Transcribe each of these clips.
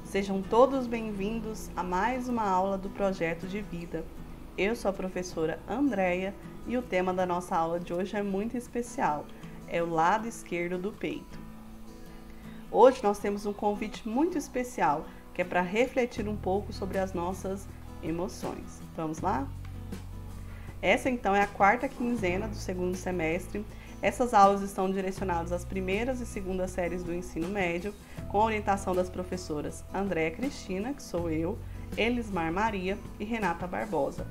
Sejam todos bem-vindos a mais uma aula do Projeto de Vida. Eu sou a professora Andréia e o tema da nossa aula de hoje é muito especial, é o lado esquerdo do peito. Hoje nós temos um convite muito especial, que é para refletir um pouco sobre as nossas emoções. Vamos lá? Essa então é a quarta quinzena do segundo semestre. Essas aulas estão direcionadas às primeiras e segundas séries do ensino médio, com a orientação das professoras Andréia Cristina, que sou eu, Elismar Maria e Renata Barbosa.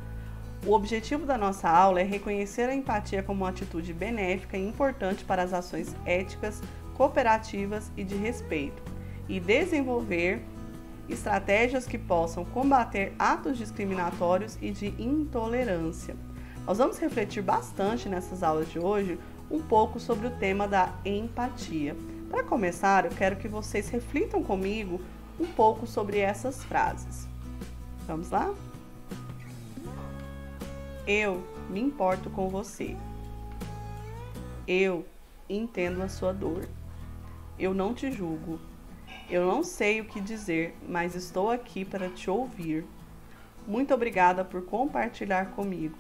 O objetivo da nossa aula é reconhecer a empatia como uma atitude benéfica e importante para as ações éticas, cooperativas e de respeito, e desenvolver estratégias que possam combater atos discriminatórios e de intolerância. Nós vamos refletir bastante nessas aulas de hoje um pouco sobre o tema da empatia. Para começar, eu quero que vocês reflitam comigo um pouco sobre essas frases. Vamos lá? Eu me importo com você. Eu entendo a sua dor. Eu não te julgo. Eu não sei o que dizer, mas estou aqui para te ouvir. Muito obrigada por compartilhar comigo.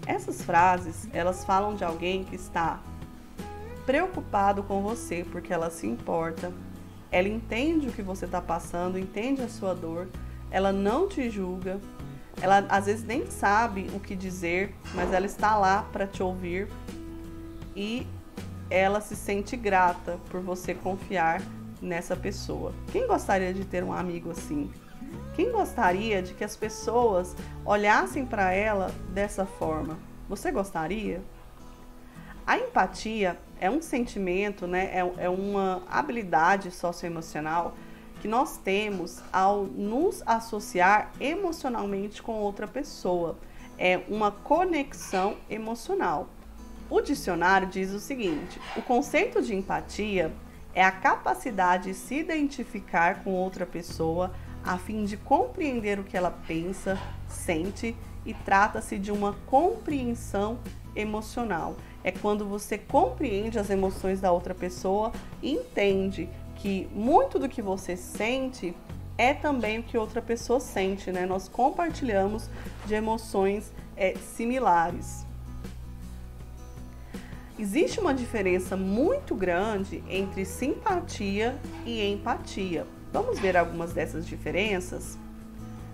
Essas frases, elas falam de alguém que está preocupado com você, porque ela se importa, ela entende o que você está passando, entende a sua dor, ela não te julga, ela às vezes nem sabe o que dizer, mas ela está lá para te ouvir e ela se sente grata por você confiar nessa pessoa. Quem gostaria de ter um amigo assim? Quem gostaria de que as pessoas olhassem para ela dessa forma? Você gostaria? A empatia é um sentimento, né? É uma habilidade socioemocional que nós temos ao nos associar emocionalmente com outra pessoa. É uma conexão emocional. O dicionário diz o seguinte: o conceito de empatia é a capacidade de se identificar com outra pessoa a fim de compreender o que ela pensa, sente, e trata-se de uma compreensão emocional. É quando você compreende as emoções da outra pessoa e entende que muito do que você sente é também o que outra pessoa sente, né? Nós compartilhamos de emoções similares. Existe uma diferença muito grande entre simpatia e empatia. Vamos ver algumas dessas diferenças?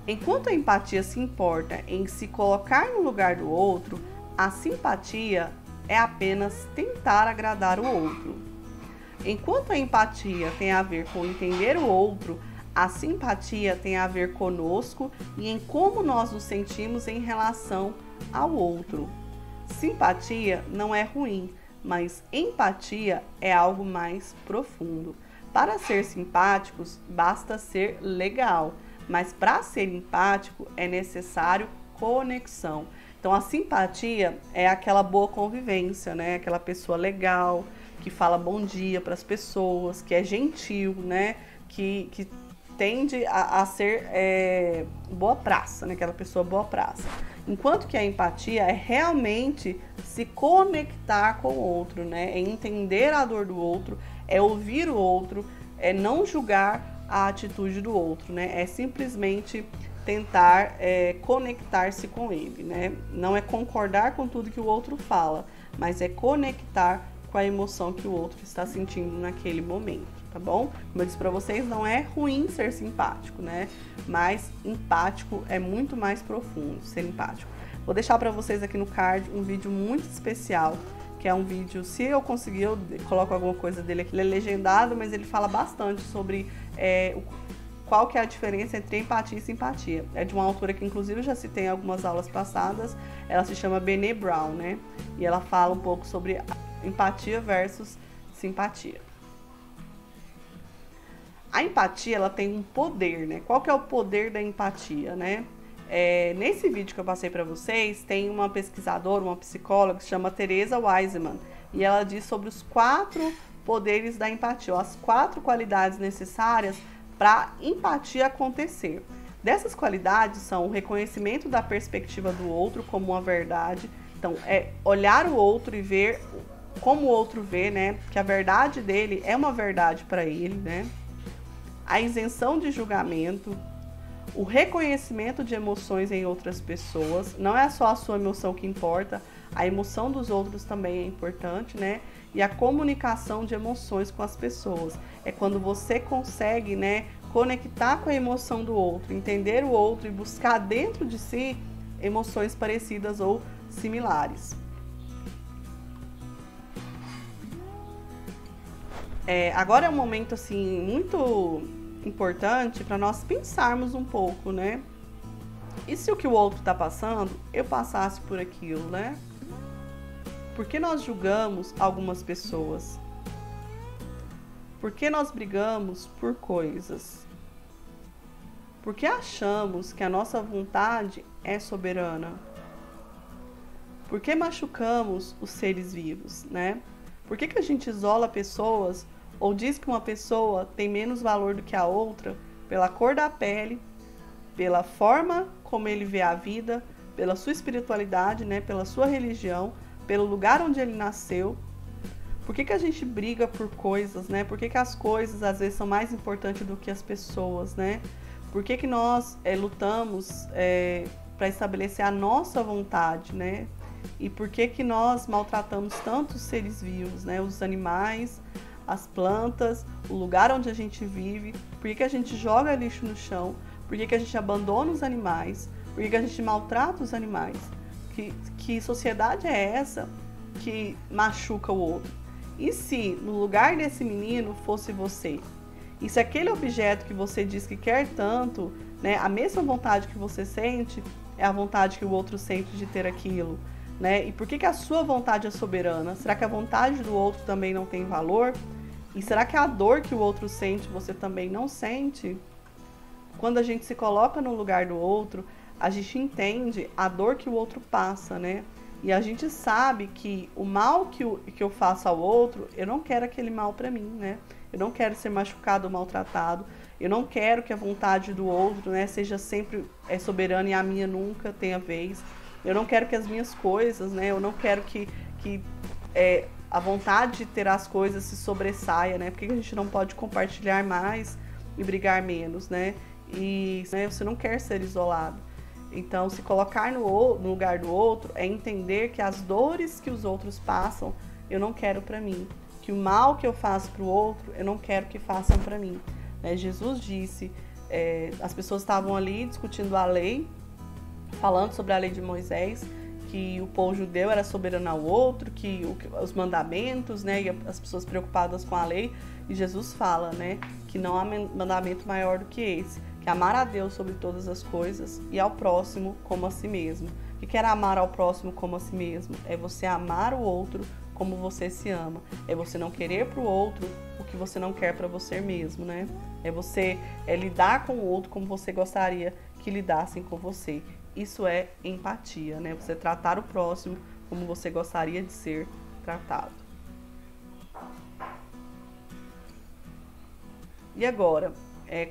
Enquanto a empatia se importa em se colocar no lugar do outro, a simpatia é apenas tentar agradar o outro. Enquanto a empatia tem a ver com entender o outro, a simpatia tem a ver conosco e em como nós nos sentimos em relação ao outro. Simpatia não é ruim, mas empatia é algo mais profundo. Para ser simpáticos, basta ser legal, mas para ser empático é necessário conexão. Então a simpatia é aquela boa convivência, né? Aquela pessoa legal, que fala bom dia para as pessoas, que é gentil, né? Que tende a ser boa praça, né? Aquela pessoa boa praça. Enquanto que a empatia é realmente se conectar com o outro, né? É entender a dor do outro, é ouvir o outro, é não julgar a atitude do outro, né? É simplesmente tentar conectar-se com ele, né? Não é concordar com tudo que o outro fala, mas é conectar com a emoção que o outro está sentindo naquele momento, tá bom? Como eu disse para vocês, não é ruim ser simpático, né? Mas empático é muito mais profundo, ser empático. Vou deixar para vocês aqui no card um vídeo muito especial, que é um vídeo, se eu conseguir, eu coloco alguma coisa dele aqui, ele é legendado, mas ele fala bastante sobre qual que é a diferença entre empatia e simpatia. É de uma autora que inclusive eu já citei em algumas aulas passadas, ela se chama Brené Brown, né? E ela fala um pouco sobre empatia versus simpatia. A empatia, ela tem um poder, né? Qual que é o poder da empatia, né? Nesse vídeo que eu passei para vocês, tem uma pesquisadora, uma psicóloga que se chama Teresa Wiseman, e ela diz sobre os 4 poderes da empatia, as 4 qualidades necessárias para empatia acontecer. Dessas qualidades são o reconhecimento da perspectiva do outro como uma verdade. Então, é olhar o outro e ver como o outro vê, né? Que a verdade dele é uma verdade para ele, né? a isenção de julgamento, o reconhecimento de emoções em outras pessoas. Não é só a sua emoção que importa, a emoção dos outros também é importante, né? E a comunicação de emoções com as pessoas. É quando você consegue, né, conectar com a emoção do outro, entender o outro e buscar dentro de si emoções parecidas ou similares. Agora é um momento assim muito importante para nós pensarmos um pouco, né? E se o que o outro está passando, eu passasse por aquilo, né? Por que nós julgamos algumas pessoas? Por que nós brigamos por coisas? Por que achamos que a nossa vontade é soberana? Por que machucamos os seres vivos, né? Por que a gente isola pessoas ou diz que uma pessoa tem menos valor do que a outra pela cor da pele, pela forma como ele vê a vida, pela sua espiritualidade, né? Pela sua religião, pelo lugar onde ele nasceu? Por que a gente briga por coisas, né? Por que as coisas às vezes são mais importantes do que as pessoas, né? Por que nós lutamos para estabelecer a nossa vontade, né? E por que nós maltratamos tantos seres vivos, né? Os animais, as plantas, o lugar onde a gente vive. Por que a gente joga lixo no chão? Por que a gente abandona os animais? Por que a gente maltrata os animais? Que sociedade é essa que machuca o outro? E se no lugar desse menino fosse você? E se aquele objeto que você diz que quer tanto, né, a mesma vontade que você sente, é a vontade que o outro sente de ter aquilo, né? E por que a sua vontade é soberana? Será que a vontade do outro também não tem valor? E será que a dor que o outro sente, você também não sente? Quando a gente se coloca no lugar do outro, a gente entende a dor que o outro passa, né? E a gente sabe que o mal que eu faço ao outro, eu não quero aquele mal para mim, né? Eu não quero ser machucado ou maltratado. Eu não quero que a vontade do outro, né, seja sempre soberana e a minha nunca tenha vez. Eu não quero que as minhas coisas, né? Eu não quero que a vontade de ter as coisas se sobressaia, né? Por que a gente não pode compartilhar mais e brigar menos, né? E né, você não quer ser isolado. Então, se colocar no lugar do outro é entender que as dores que os outros passam, eu não quero para mim. Que o mal que eu faço para o outro, eu não quero que façam para mim. Né? Jesus disse, as pessoas estavam ali discutindo a lei, falando sobre a lei de Moisés, que o povo judeu era soberano ao outro, que os mandamentos, né, e as pessoas preocupadas com a lei, e Jesus fala, né, que não há mandamento maior do que esse, que amar a Deus sobre todas as coisas e ao próximo como a si mesmo. O que era amar ao próximo como a si mesmo? É você amar o outro como você se ama. É você não querer para o outro o que você não quer para você mesmo, né? É você lidar com o outro como você gostaria que lidassem com você. Isso é empatia, né? Você tratar o próximo como você gostaria de ser tratado. E agora,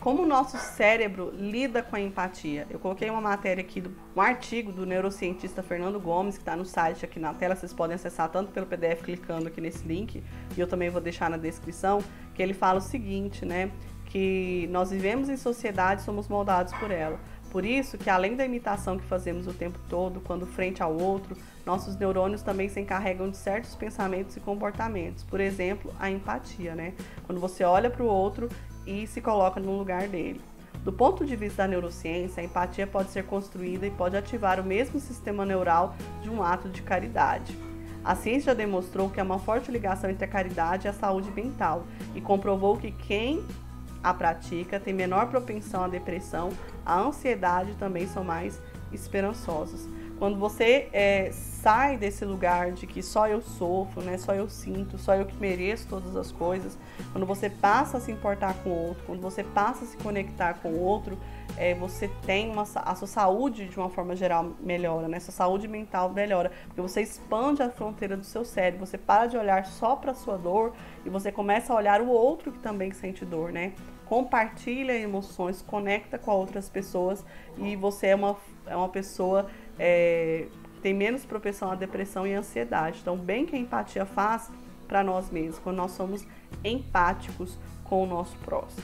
como o nosso cérebro lida com a empatia? Eu coloquei uma matéria aqui, um artigo do neurocientista Fernando Gomes, que está no site aqui na tela, vocês podem acessar tanto pelo PDF clicando aqui nesse link, e eu também vou deixar na descrição, que ele fala o seguinte, né? Que nós vivemos em sociedade e somos moldados por ela. Por isso que além da imitação que fazemos o tempo todo, quando frente ao outro, nossos neurônios também se encarregam de certos pensamentos e comportamentos. Por exemplo, a empatia, né? Quando você olha para o outro e se coloca no lugar dele. Do ponto de vista da neurociência, a empatia pode ser construída e pode ativar o mesmo sistema neural de um ato de caridade. A ciência já demonstrou que há uma forte ligação entre a caridade e a saúde mental e comprovou que quem a prática tem menor propensão à depressão, à ansiedade também são mais esperançosos. Quando você sai desse lugar de que só eu sofro, né, só eu sinto, só eu que mereço todas as coisas, quando você passa a se importar com o outro, quando você passa a se conectar com o outro, você tem a sua saúde de uma forma geral melhora, né? Sua saúde mental melhora, porque você expande a fronteira do seu cérebro, você para de olhar só para a sua dor e você começa a olhar o outro que também sente dor, né? Compartilha emoções, conecta com outras pessoas e você é uma pessoa que tem menos propensão à depressão e ansiedade. Então, bem que a empatia faz para nós mesmos, quando nós somos empáticos com o nosso próximo.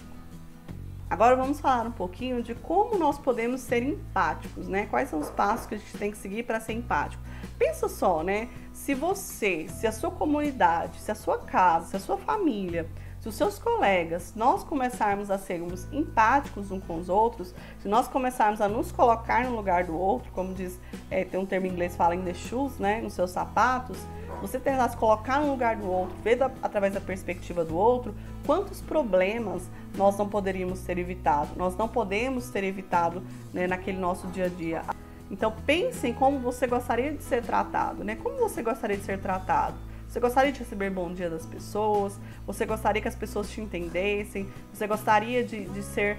Agora vamos falar um pouquinho de como nós podemos ser empáticos, né? Quais são os passos que a gente tem que seguir para ser empático? Pensa só, né? Se você, se a sua comunidade, se a sua casa, se a sua família, se os seus colegas, nós começarmos a sermos empáticos uns com os outros, se nós começarmos a nos colocar no lugar do outro, como diz, tem um termo em inglês que fala in the shoes, né? Nos seus sapatos, você tentar se colocar no lugar do outro, ver através da perspectiva do outro, quantos problemas nós não poderíamos ter evitado. Nós não podemos ter evitado, né, naquele nosso dia a dia. Então pense em como você gostaria de ser tratado, né? Como você gostaria de ser tratado? Você gostaria de receber bom dia das pessoas? Você gostaria que as pessoas te entendessem? Você gostaria de ser...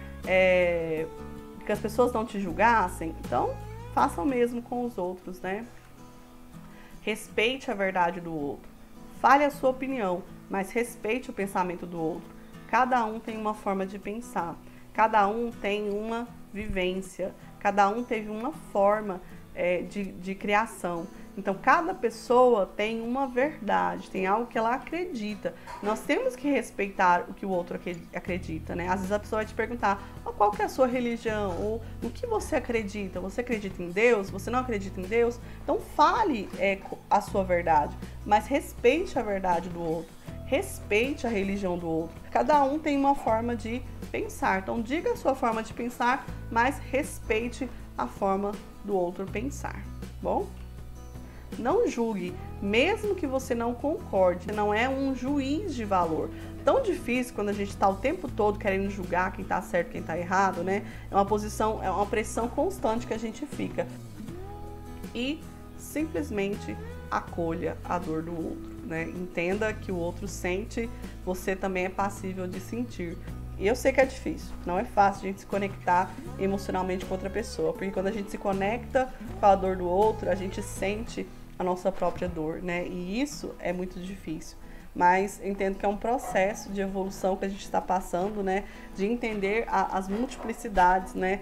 que as pessoas não te julgassem? Então, faça o mesmo com os outros, né? Respeite a verdade do outro. Fale a sua opinião, mas respeite o pensamento do outro. Cada um tem uma forma de pensar. Cada um tem uma vivência. Cada um teve uma forma de criação. Então, cada pessoa tem uma verdade, tem algo que ela acredita. Nós temos que respeitar o que o outro acredita, né? Às vezes a pessoa vai te perguntar, qual que é a sua religião? Ou o que você acredita? Você acredita em Deus? Você não acredita em Deus? Então, fale a sua verdade, mas respeite a verdade do outro. Respeite a religião do outro. Cada um tem uma forma de pensar. Então, diga a sua forma de pensar, mas respeite a forma do outro pensar. Bom? Não julgue, mesmo que você não concorde. Não é um juiz de valor. Tão difícil quando a gente está o tempo todo querendo julgar quem está certo, quem está errado, né? É uma pressão constante que a gente fica. E simplesmente acolha a dor do outro, né? Entenda que o outro sente, você também é passível de sentir. E eu sei que é difícil, não é fácil a gente se conectar emocionalmente com outra pessoa, porque quando a gente se conecta com a dor do outro, a gente sente a nossa própria dor, né? E isso é muito difícil. Mas eu entendo que é um processo de evolução que a gente está passando, né? De entender as multiplicidades, né?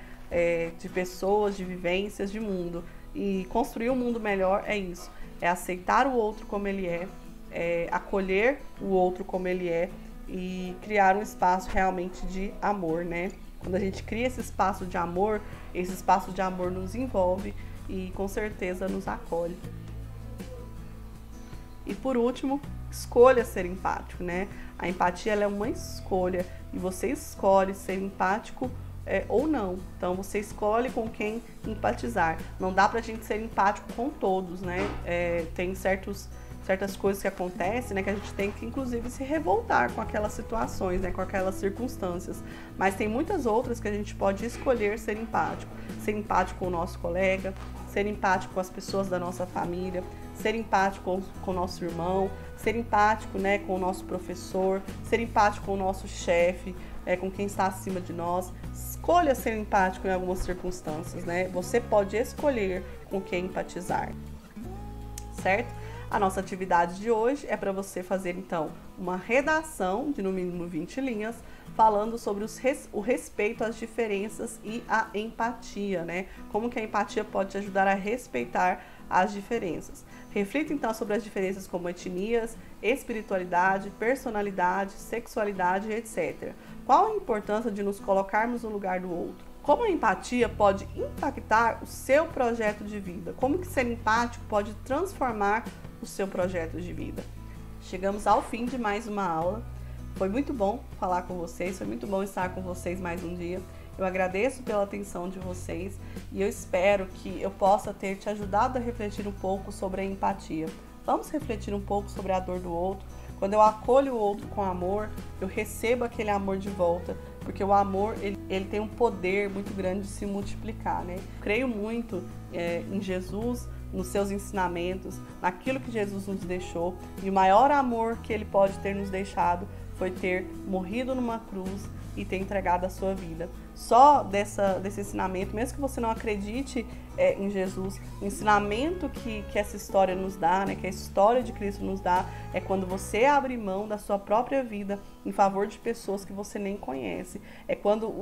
De pessoas, de vivências, de mundo. E construir um mundo melhor é isso. É aceitar o outro como ele é acolher o outro como ele é e criar um espaço realmente de amor, né? Quando a gente cria esse espaço de amor nos envolve e com certeza nos acolhe. E por último, escolha ser empático, né? A empatia ela é uma escolha e você escolhe ser empático ou não. Então você escolhe com quem empatizar. Não dá pra gente ser empático com todos, né? Tem certas coisas que acontecem, né, que a gente tem que, inclusive, se revoltar com aquelas situações, né, com aquelas circunstâncias. Mas tem muitas outras que a gente pode escolher ser empático. Ser empático com o nosso colega, ser empático com as pessoas da nossa família, ser empático com o nosso irmão, ser empático, né, com o nosso professor, ser empático com o nosso chefe, com quem está acima de nós. Escolha ser empático em algumas circunstâncias, né? Você pode escolher com quem empatizar, certo? A nossa atividade de hoje é para você fazer, então, uma redação de no mínimo 20 linhas, falando sobre o respeito às diferenças e a empatia, né? Como que a empatia pode te ajudar a respeitar as diferenças. Reflita, então, sobre as diferenças como etnias, espiritualidade, personalidade, sexualidade, etc. Qual a importância de nos colocarmos no lugar do outro? Como a empatia pode impactar o seu projeto de vida? Como que ser empático pode transformar o seu projeto de vida? Chegamos ao fim de mais uma aula. Foi muito bom falar com vocês, foi muito bom estar com vocês mais um dia. Eu agradeço pela atenção de vocês e eu espero que eu possa ter te ajudado a refletir um pouco sobre a empatia. Vamos refletir um pouco sobre a dor do outro. Quando eu acolho o outro com amor, eu recebo aquele amor de volta, porque o amor ele tem um poder muito grande de se multiplicar, né? Creio muito em Jesus, nos seus ensinamentos, naquilo que Jesus nos deixou, e o maior amor que ele pode ter nos deixado foi ter morrido numa cruz e ter entregado a sua vida. Só desse ensinamento, mesmo que você não acredite em Jesus, o ensinamento que essa história nos dá, né, que a história de Cristo nos dá, é quando você abre mão da sua própria vida em favor de pessoas que você nem conhece. É quando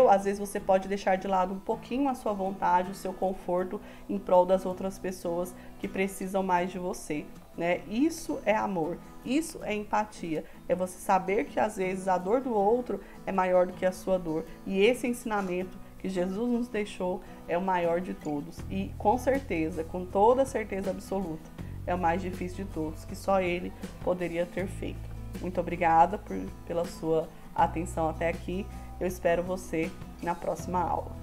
às vezes você pode deixar de lado um pouquinho a sua vontade, o seu conforto em prol das outras pessoas que precisam mais de você. né? Isso é amor, isso é empatia, é você saber que às vezes a dor do outro é maior do que a sua dor. E esse ensinamento que Jesus nos deixou é o maior de todos e com certeza, com toda certeza absoluta, é o mais difícil de todos, que só Ele poderia ter feito. Muito obrigada pela sua atenção até aqui. Eu espero você na próxima aula.